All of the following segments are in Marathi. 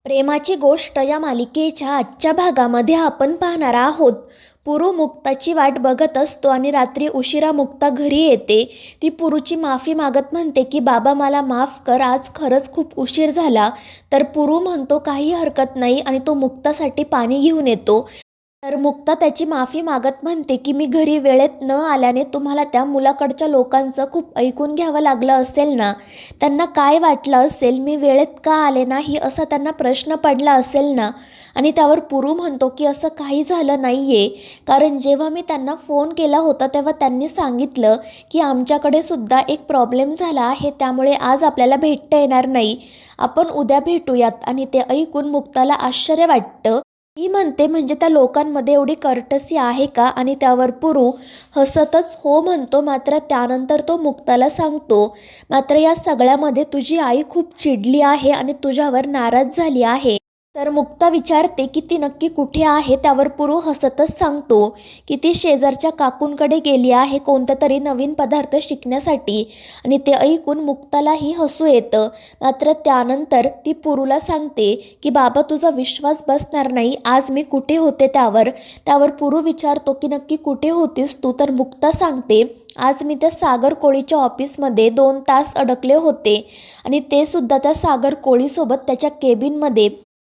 प्रेमाची गोष्ट या मालिकेच्या आजच्या भागामध्ये आपण पाहणार आहोत. पुरू मुक्ताची वाट बघत असतो आणि रात्री उशिरा मुक्ता घरी येते. ती पुरूची माफी मागत म्हणते की बाबा मला माफ कर, आज खरंच खूप उशीर झाला. तर पुरू म्हणतो काही हरकत नाही आणि तो मुक्तासाठी पाणी घेऊन येतो. तर मुक्ता त्याची माफी मागत म्हणते की मी घरी वेळेत न आल्याने तुम्हाला त्या मुलाकडच्या लोकांचं खूप ऐकून घ्यावं लागलं असेल ना. त्यांना काय वाटलं असेल, मी वेळेत का आले नाही असा त्यांना प्रश्न पडला असेल ना. आणि त्यावर पुरू म्हणतो की असं काही झालं नाही आहे, कारण जेव्हा मी त्यांना फोन केला होता तेव्हा त्यांनी सांगितलं की आमच्याकडे सुद्धा एक प्रॉब्लेम झाला आहे, त्यामुळे आज आपल्याला भेटता येणार नाही, आपण उद्या भेटूयात. आणि ते ऐकून मुक्ताला आश्चर्य वाटतं. ती म्हणते म्हणजे त्या लोकांमध्ये एवढी कर्टसी आहे का. आणि त्यावर पुरू हसतच हो म्हणतो. मात्र त्यानंतर तो मुक्ताला सांगतो, मात्र या सगळ्यामध्ये तुझी आई खूप चिडली आहे आणि तुझ्यावर नाराज झाली आहे. तर मुक्ता विचारते की ती नक्की कुठे आहे. त्यावर पुरू हसतच सांगतो की ती शेजारच्या काकूंकडे गेली आहे कोणता तरी नवीन पदार्थ शिकण्यासाठी. आणि ते ऐकून मुक्तालाही हसू येतं. मात्र त्यानंतर ती पुरूला सांगते की बाबा तुझा विश्वास बसणार नाही, आज मी कुठे होते. त्यावर पुरू विचारतो की नक्की कुठे होतीस तू. तर मुक्ता सांगते आज मी त्या सागर कोळीच्या ऑफिसमध्ये 2 तास अडकले होते आणि ते सुद्धा त्या सागर कोळीसोबत त्याच्या केबिनमध्ये.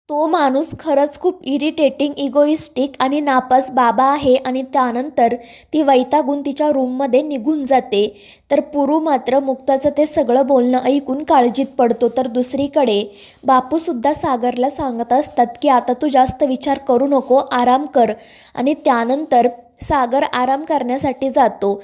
तो माणूस खरंच खूप इरिटेटिंग, इगोइस्टिक आणि नापास बाबा आहे. आणि त्यानंतर ती वैतागून तिच्या रूममध्ये निघून जाते. तर पुरू मात्र मुक्ताचं ते सगळं बोलणं ऐकून काळजीत पडतो. तर दुसरीकडे बापूसुद्धा सागरला सांगत असतात की आता तू जास्त विचार करू नको, आराम कर. आणि त्यानंतर सागर आराम करण्यासाठी जातो.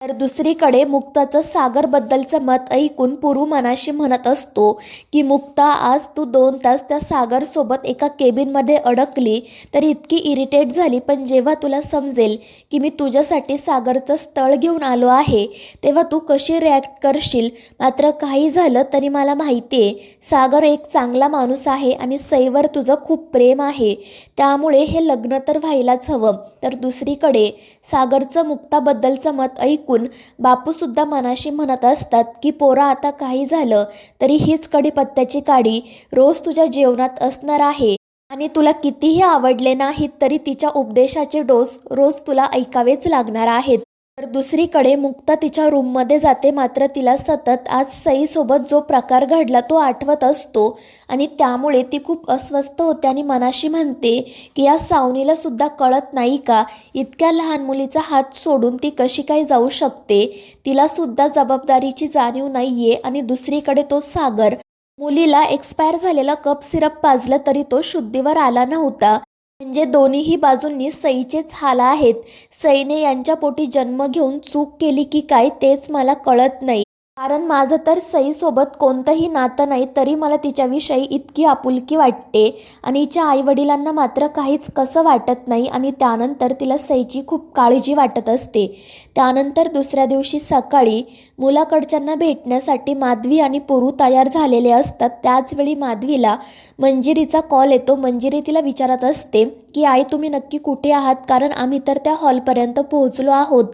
तर दुसरीकडे मुक्ताचं सागरबद्दलचं मत ऐकून पुरू मनाशी म्हणत असतो की मुक्ता आज तू 2 तास त्या सागरसोबत एका केबिनमध्ये अडकली तर इतकी इरिटेट झाली, पण जेव्हा तुला समजेल की मी तुझ्यासाठी सागरचं स्थळ घेऊन आलो आहे तेव्हा तू कशी रिॲक्ट करशील. मात्र काही झालं तरी मला माहिती आहे सागर एक चांगला माणूस आहे आणि सईवर तुझं खूप प्रेम आहे, त्यामुळे हे लग्न तर व्हायलाच हवं. तर दुसरीकडे सागरचं मुक्ताबद्दलचं मत ऐकून बापूसुद्धा मनाशी म्हणत असतात की पोरा आता काही झालं तरी हीच कढीपत्त्याची काडी रोज तुझ्या जेवणात असणार आहे आणि तुला कितीही आवडले नाहीत तरी तिच्या उपदेशाचे डोस रोज तुला ऐकावेच लागणार आहेत. तर दुसरीकडे मुक्ता तिच्या रूममध्ये जाते. मात्र तिला सतत आज सईसोबत जो प्रकार घडला तो आठवत असतो आणि त्यामुळे ती खूप अस्वस्थ होते आणि मनाशी म्हणते की या सावनीला सुद्धा कळत नाही का, इतक्या लहान मुलीचा हात सोडून ती कशी काय जाऊ शकते, तिला सुद्धा जबाबदारीची जाणीव नाही आहे. आणि दुसरीकडे तो सागर मुलीला एक्सपायर झालेला कप सिरप पाजलं तरी तो शुद्धीवर आला नव्हता. म्हणजे दोन्हीही बाजूंनी सईचेच हाल आहेत. सईने यांच्या पोटी जन्म घेऊन चूक केली की काय तेच मला कळत नाही, कारण माझं तर सईसोबत कोणतंही नातं नाही तरी मला तिच्याविषयी इतकी आपुलकी वाटते आणि हिच्या आईवडिलांना मात्र काहीच कसं वाटत नाही. आणि त्यानंतर तिला सईची खूप काळजी वाटत असते. त्यानंतर दुसऱ्या दिवशी सकाळी मुलाकडच्यांना भेटण्यासाठी माधवी आणि पुरू तयार झालेले असतात. त्याचवेळी माधवीला मंजिरीचा कॉल येतो. मंजिरी तिला विचारत असते की आई तुम्ही नक्की कुठे आहात, कारण आम्ही तर त्या हॉलपर्यंत पोहोचलो आहोत.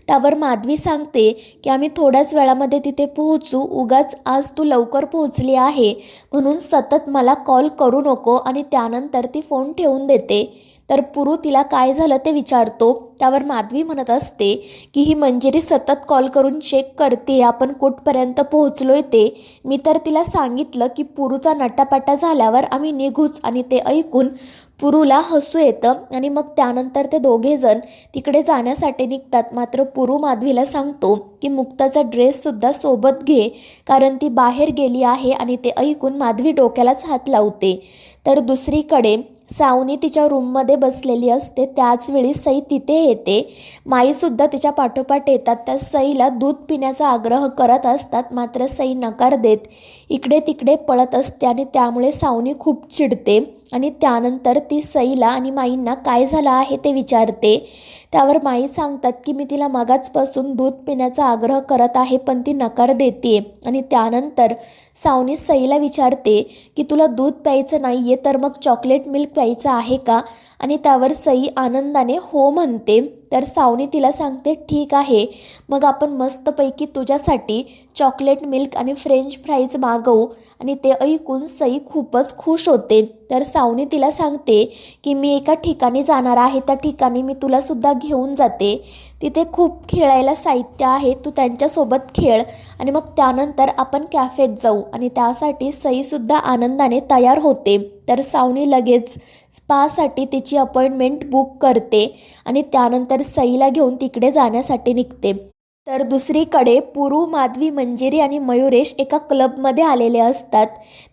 त्यावर माधवी सांगते की आम्ही थोड्याच वेळामध्ये तिथे पोहोचू, उगाच आज तू लवकर पोहोचली आहे म्हणून सतत मला कॉल करू नको. आणि त्यानंतर ती फोन ठेवून देते. तर पुरू तिला काय झालं ते विचारतो. त्यावर माधवी म्हणत असते की ही मंजिरी सतत कॉल करून चेक करते आपण कुठपर्यंत पोहोचलोय ते. मी तर तिला सांगितलं की पुरूचा नटापटा झाल्यावर आम्ही निघूच. आणि ते ऐकून पुरूला हसू येतं आणि मग त्यानंतर ते दोघेजण तिकडे जाण्यासाठी निघतात. मात्र पुरू माधवीला सांगतो की मुक्ताचा ड्रेससुद्धा सोबत घे, कारण ती बाहेर गेली आहे. आणि ते ऐकून माधवी डोक्यालाच हात लावते. तर दुसरीकडे सावनी तिच्या रूममध्ये बसलेली असते. त्याचवेळी सई तिथे येते. माईसुद्धा तिच्या पाठोपाठ येतात. त्या सईला दूध पिण्याचा आग्रह करत असतात, मात्र सई नकार देत इकडे तिकडे पळत असते आणि त्यामुळे सावनी खूप चिडते. आणि त्यानंतर ती सईला आणि माईंना काय झालं आहे ते विचारते. त्यावर माई सांगतात की मी तिला मगाचपासून दूध पिण्याचा आग्रह करत आहे पण ती नकार देते. आणि त्यानंतर सावनी सईला विचारते की तुला दूध प्यायचं नाही आहे तर मग चॉकलेट मिल्क प्यायचं आहे का. आणि त्यावर सई आनंदाने हो म्हणते. तर सावनी तिला सांगते ठीक आहे, मग आपण मस्तपैकी तुझ्यासाठी चॉकलेट मिल्क आणि फ्रेंच फ्राईज मागवू. आणि ते ऐकून सई खूपच खुश होते. तर सावनी तिला सांगते की मी एका ठिकाणी जाणार आहे, त्या ठिकाणी मी तुलासुद्धा घेऊन जाते. तिथे खूप खेळायला साहित्य आहे, तू त्यांच्यासोबत खेळ आणि मग त्यानंतर आपण कॅफेत जाऊ. आणि त्यासाठी सईसुद्धा आनंदाने तयार होते. तर सावनी लगेच स्पासाठी तिची अपॉइंटमेंट बुक करते आणि त्यानंतर सईला घेऊन तिकडे जाण्यासाठी निघते. तर दुसरीकडे पुरू, माधवी, मंजिरी आणि मयुरेश एका क्लबमध्ये आलेले असतात.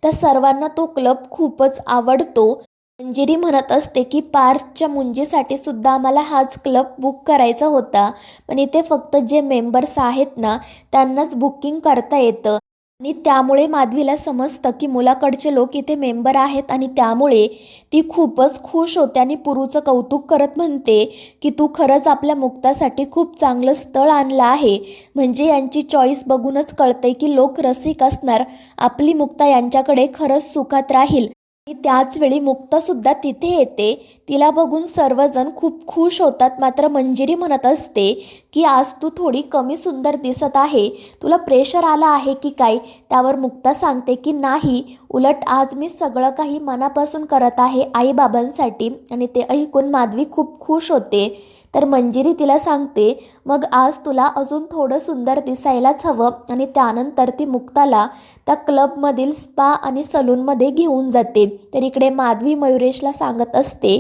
त्या सर्वांना तो क्लब खूपच आवडतो. मंजिरी म्हणत असते की पार्कच्या मुंजीसाठी सुद्धा आम्हाला हाच क्लब बुक करायचा होता, पण इथे फक्त जे मेंबर्स आहेत ना त्यांनाच बुकिंग करता येतं. आणि त्यामुळे माधवीला समजतं की मुलाकडचे लोक इथे मेंबर आहेत आणि त्यामुळे ती खूपच खुश होते आणि पुरूचं कौतुक करत म्हणते की तू खरंच आपल्या मुक्तासाठी खूप चांगलं स्थळ आणलं आहे. म्हणजे यांची चॉईस बघूनच कळतंय की लोक रसिक असणार, आपली मुक्ता यांच्याकडे खरंच सुखात राहील. आणि त्याचवेळी मुक्तासुद्धा तिथे येते. तिला बघून सर्वजण खूप खुश होतात. मात्र मंजिरी म्हणत असते की आज तू थोडी कमी सुंदर दिसत आहे, तुला प्रेशर आला आहे की काय. त्यावर मुक्ता सांगते की नाही, उलट आज मी सगळं काही मनापासून करत आहे आईबाबांसाठी. आणि ते ऐकून माधवी खूप खुश होते. तर मंजिरी तिला सांगते मग आज तुला अजून थोडं सुंदर दिसायलाच हवं. आणि त्यानंतर ती मुक्ताला त्या क्लबमधील स्पा आणि सलूनमध्ये घेऊन जाते. तर इकडे माधवी मयुरेशला सांगत असते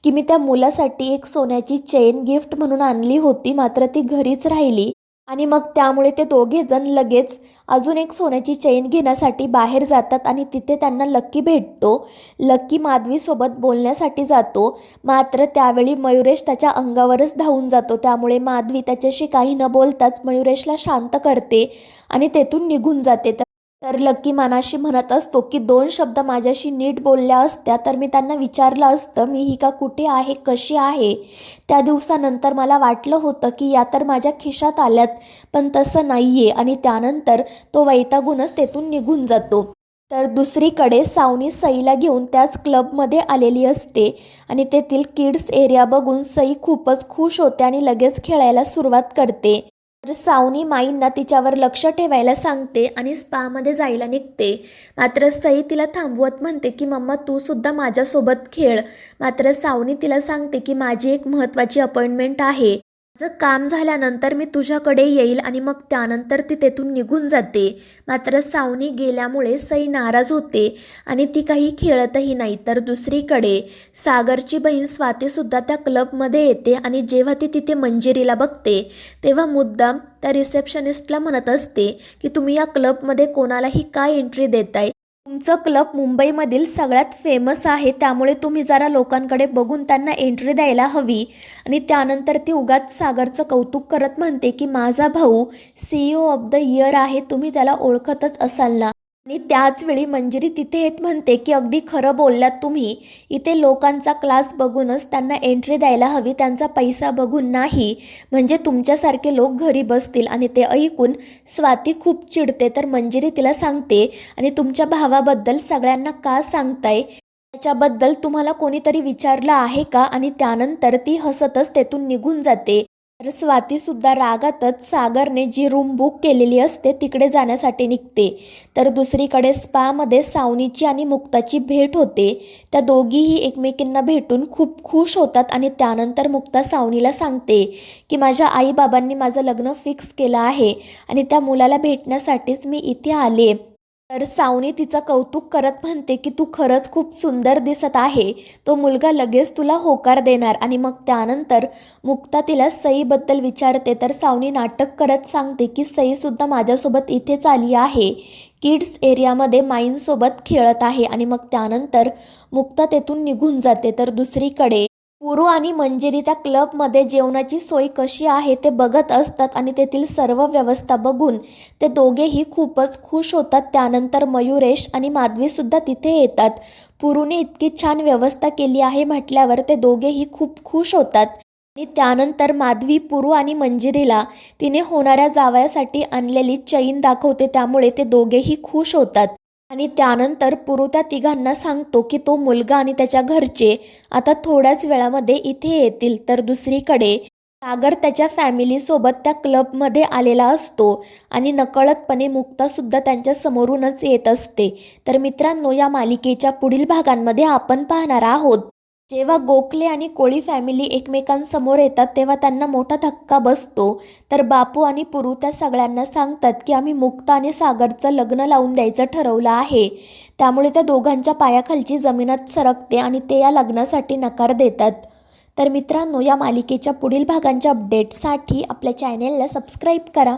की मी त्या मुलासाठी एक सोन्याची चेन गिफ्ट म्हणून आणली होती, मात्र ती घरीच राहिली. आणि मग त्यामुळे ते दोघे जण लगेच अजून एक सोन्याची चेन घेण्यासाठी बाहेर जातात आणि तिथे त्यांना लक्की भेटतो. लक्की माधवीसोबत बोलण्यासाठी जातो, मात्र त्यावेळी मयुरेश त्याच्या अंगावरच धावून जातो. त्यामुळे माधवी त्याच्याशी काही न बोलताच मयुरेशला शांत करते आणि तेथून निघून जाते. तर लक्की मनाशी म्हणत असतो की 2 शब्द माझ्याशी नीट बोलल्या असत्या तर मी त्यांना विचारलं असतं मी ही का कुठे आहे, कशी आहे. त्या दिवसानंतर मला वाटलं होतं की या तर माझ्या खिशात आल्यात, पण तसं नाही आहे. आणि त्यानंतर तो वैतागूनच तेथून निघून जातो. तर दुसरीकडे सावनी सईला घेऊन त्याच क्लबमध्ये आलेली असते आणि तेथील किड्स एरिया बघून सई खूपच खुश होते आणि लगेच खेळायला सुरुवात करते. तर सावनी माईंना तिच्यावर लक्ष ठेवायला सांगते आणि स्पामध्ये जायला निघते. मात्र सई तिला थांबवत म्हणते की मम्मा तू सुद्धा माझ्यासोबत खेळ. मात्र सावनी तिला सांगते की माझी एक महत्त्वाची अपॉइंटमेंट आहे, माझं काम झाल्यानंतर मी तुझ्याकडे येईल. आणि मग त्यानंतर ती तेथून निघून जाते. मात्र सावनी गेल्यामुळे सई नाराज होते आणि ती काही खेळतही नाही. तर दुसरीकडे सागरची बहीण स्वातीसुद्धा त्या क्लबमध्ये येते आणि जेव्हा ती तिथे मंजिरीला बघते तेव्हा मुद्दाम त्या रिसेप्शनिस्टला म्हणत असते की तुम्ही या क्लबमध्ये कोणालाही काय एंट्री देताय, तुमचं क्लब मुंबईमधील सगळ्यात फेमस आहे, त्यामुळे तुम्ही जरा लोकांकडे बघून त्यांना एंट्री द्यायला हवी. आणि त्यानंतर ती उगाच सागरचं कौतुक करत म्हणते की माझा भाऊ CEO ऑफ द इयर आहे, तुम्ही त्याला ओळखतच असाल ना. आणि त्याचवेळी मंजिरी तिथे येत म्हणते की अगदी खरं बोललात तुम्ही, इथे लोकांचा क्लास बघूनच त्यांना एंट्री द्यायला हवी, त्यांचा पैसा बघून नाही, म्हणजे तुमच्यासारखे लोक घरी बसतील. आणि ते ऐकून स्वाती खूप चिडते. तर मंजिरी तिला सांगते आणि तुमच्या भावाबद्दल सगळ्यांना का सांगताय, त्याच्याबद्दल तुम्हाला कोणीतरी विचारलं आहे का. आणि त्यानंतर ती हसतच तेथून निघून जाते. तर स्वातीसुद्धा रागातच सागरने जी रूम बुक केलेली असते तिकडे जाण्यासाठी निघते. तर दुसरीकडे स्पामध्ये सावनीची आणि मुक्ताची भेट होते. त्या दोघीही एकमेकींना भेटून खूप खुश होतात. आणि त्यानंतर मुक्ता सावनीला सांगते की माझ्या आईबाबांनी माझं लग्न फिक्स केलं आहे आणि त्या मुलाला भेटण्यासाठीच मी इथे आले. तर सावनी तिचं कौतुक करत म्हणते की तू खरंच खूप सुंदर दिसत आहे, तो मुलगा लगेच तुला होकार देणार. आणि मग त्यानंतर मुक्ता तिला सईबद्दल विचारते. तर सावनी नाटक करत सांगते की सईसुद्धा माझ्यासोबत इथेच आली आहे, किड्स एरियामध्ये माईंसोबत खेळत आहे. आणि मग त्यानंतर मुक्ता तेथून निघून जाते. तर दुसरीकडे पुरू आणि मंजिरी त्या क्लबमध्ये जेवणाची सोय कशी आहे ते बघत असतात आणि तेथील सर्व व्यवस्था बघून ते दोघेही खूपच खुश होतात. त्यानंतर मयुरेश आणि माधवीसुद्धा तिथे येतात. पुरूने इतकी छान व्यवस्था केली आहे म्हटल्यावर ते दोघेही खूप खुश होतात. आणि त्यानंतर माधवी पुरू आणि मंजिरीला तिने होणाऱ्या जावयासाठी आणलेली चैन दाखवते, त्यामुळे ते दोघेही खुश होतात. आणि त्यानंतर पुरू त्या तिघांना सांगतो की तो मुलगा आणि त्याच्या घरचे आता थोड्याच वेळामध्ये इथे येतील. तर दुसरीकडे सागर त्याच्या फॅमिलीसोबत त्या क्लबमध्ये आलेला असतो आणि नकळतपणे मुक्तासुद्धा त्यांच्या समोरूनच येत असते. तर मित्रांनो, या मालिकेच्या पुढील भागांमध्ये आपण पाहणार आहोत जेव्हा गोखले आणि कोळी फॅमिली एकमेकांसमोर येतात तेव्हा त्यांना मोठा धक्का बसतो. तर बापू आणि पुरू त्या सगळ्यांना सांगतात की आम्ही मुक्ता आणि सागरचं लग्न लावून द्यायचं ठरवलं आहे. त्यामुळे त्या दोघांच्या पायाखालची जमीनच सरकते आणि ते या लग्नासाठी नकार देतात. तर मित्रांनो, या मालिकेच्या पुढील भागांच्या अपडेटसाठी आपल्या चॅनेलला सबस्क्राईब करा.